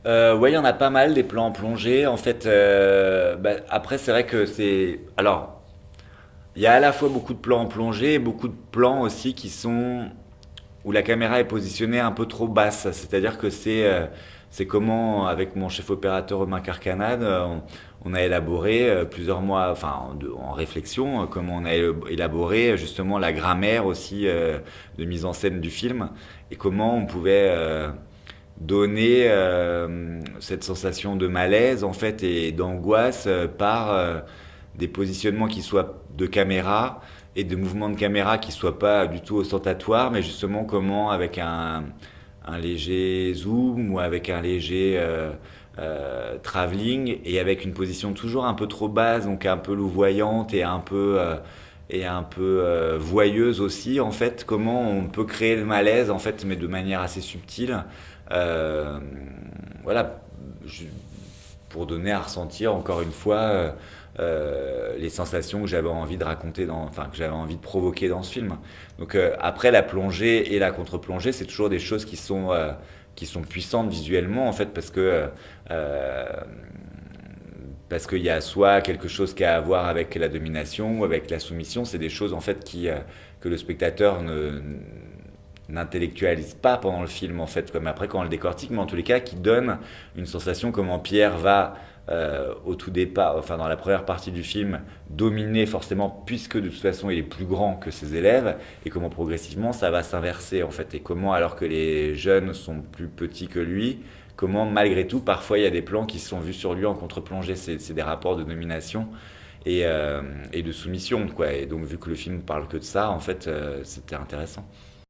Ouais, il y en a pas mal des plans en plongée. En fait, après, c'est vrai que c'est. Alors, il y a à la fois beaucoup de plans en plongée et beaucoup de plans aussi qui sont où la caméra est positionnée un peu trop basse. C'est-à-dire que c'est comment, avec mon chef opérateur Romain Carcanade, on a élaboré plusieurs mois, enfin en réflexion, comment on a élaboré justement la grammaire aussi de mise en scène du film et comment on pouvait donner cette sensation de malaise en fait et d'angoisse par des positionnements qui soient de caméra et de mouvements de caméra qui soient pas du tout ostentatoires, mais justement comment avec un léger zoom ou avec un léger travelling et avec une position toujours un peu trop basse, donc un peu louvoyante et un peu voyeuse aussi en fait, comment on peut créer le malaise en fait, mais de manière assez subtile. Euh, voilà, je- pour donner à ressentir encore une fois les sensations que j'avais envie de raconter enfin que j'avais envie de provoquer dans ce film. Donc après la plongée et la contre-plongée, c'est toujours des choses qui sont puissantes visuellement en fait euh, parce qu'il y a soit quelque chose qui a à voir avec la domination ou avec la soumission, c'est des choses en fait que le spectateur ne n'intellectualise pas pendant le film en fait, comme après quand on le décortique, mais en tous les cas qui donne une sensation comment Pierre va au tout départ, enfin dans la première partie du film, dominer forcément puisque de toute façon il est plus grand que ses élèves et comment progressivement ça va s'inverser en fait et comment alors que les jeunes sont plus petits que lui, comment malgré tout parfois il y a des plans qui sont vus sur lui en contre-plongée, c'est des rapports de domination et de soumission quoi et donc vu que le film parle que de ça en fait c'était intéressant.